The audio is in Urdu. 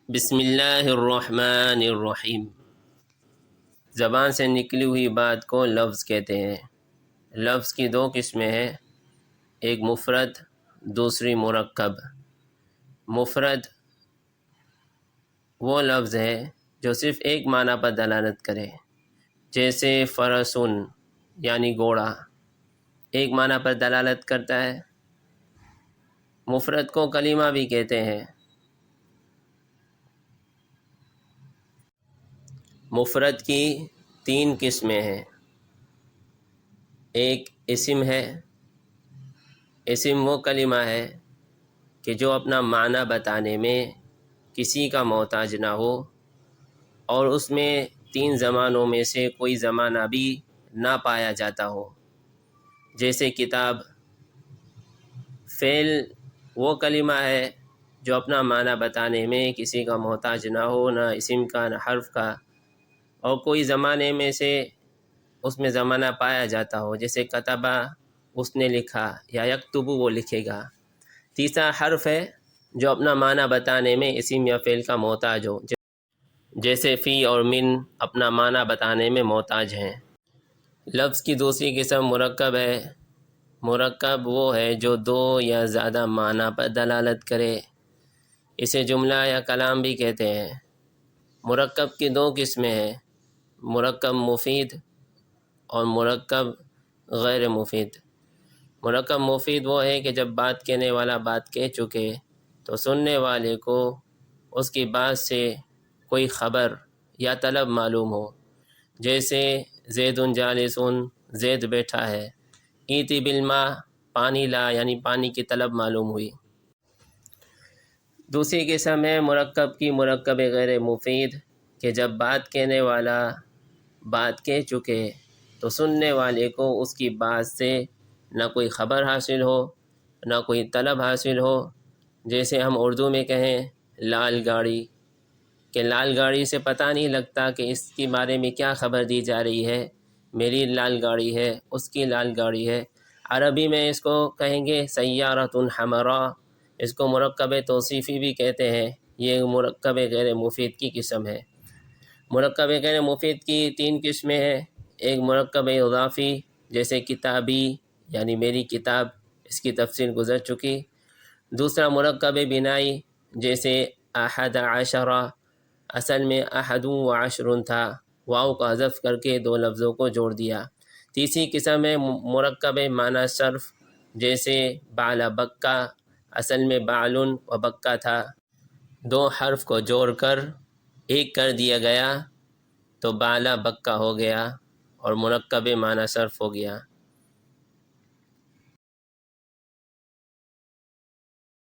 بسم اللہ الرحمن الرحیم۔ زبان سے نکلی ہوئی بات کو لفظ کہتے ہیں۔ لفظ کی دو قسمیں ہیں، ایک مفرد، دوسری مرکب۔ مفرد وہ لفظ ہے جو صرف ایک معنی پر دلالت کرے، جیسے فرسن یعنی گھوڑا ایک معنی پر دلالت کرتا ہے۔ مفرد کو کلمہ بھی کہتے ہیں۔ مفرد کی تین قسمیں ہیں، ایک اسم ہے۔ اسم وہ کلمہ ہے کہ جو اپنا معنی بتانے میں کسی کا محتاج نہ ہو اور اس میں تین زمانوں میں سے کوئی زمانہ بھی نہ پایا جاتا ہو، جیسے کتاب۔ فعل وہ کلمہ ہے جو اپنا معنی بتانے میں کسی کا محتاج نہ ہو، نہ اسم کا نہ حرف کا، اور کوئی زمانے میں سے اس میں زمانہ پایا جاتا ہو، جیسے کتبہ اس نے لکھا، یا یکتب وہ لکھے گا۔ تیسرا حرف ہے جو اپنا معنی بتانے میں اسم یا فعل کا محتاج ہو، جیسے فی اور من اپنا معنی بتانے میں محتاج ہیں۔ لفظ کی دوسری قسم مرکب ہے۔ مرکب وہ ہے جو دو یا زیادہ معنی پر دلالت کرے، اسے جملہ یا کلام بھی کہتے ہیں۔ مرکب کی دو قسمیں ہیں، مرکب مفید اور مرکب غیر مفید۔ مرکب مفید وہ ہے کہ جب بات کہنے والا بات کہہ چکے تو سننے والے کو اس کی بات سے کوئی خبر یا طلب معلوم ہو، جیسے زید جالس، زید بیٹھا ہے۔ ایتی بالماء پانی لا، یعنی پانی کی طلب معلوم ہوئی۔ دوسری قسم ہے مرکب کی مرکب غیر مفید، کہ جب بات کہنے والا بات کہہ چکے تو سننے والے کو اس کی بات سے نہ کوئی خبر حاصل ہو نہ کوئی طلب حاصل ہو، جیسے ہم اردو میں کہیں لال گاڑی، کہ لال گاڑی سے پتہ نہیں لگتا کہ اس کے بارے میں کیا خبر دی جا رہی ہے، میری لال گاڑی ہے، اس کی لال گاڑی ہے۔ عربی میں اس کو کہیں گے سیارۃ حمراء، اس کو مرکب توصیفی بھی کہتے ہیں۔ یہ مرکب غیر مفید کی قسم ہے۔ مرکب غیر مفید کی تین قسمیں ہیں، ایک مرکب اضافی جیسے کتابی یعنی میری کتاب، اس کی تفصیل گزر چکی۔ دوسرا مرکب بنائی جیسے احد عشر، اصل میں احد و عشر تھا، واو کا حذف کر کے دو لفظوں کو جوڑ دیا۔ تیسری قسم ہے مرکب معنی صرف جیسے بعل بکا، اصل میں بعل و بکا تھا، دو حرف کو جوڑ کر ایک کر دیا گیا تو بعل بکا ہو گیا اور مرکب معنی صرف ہو گیا۔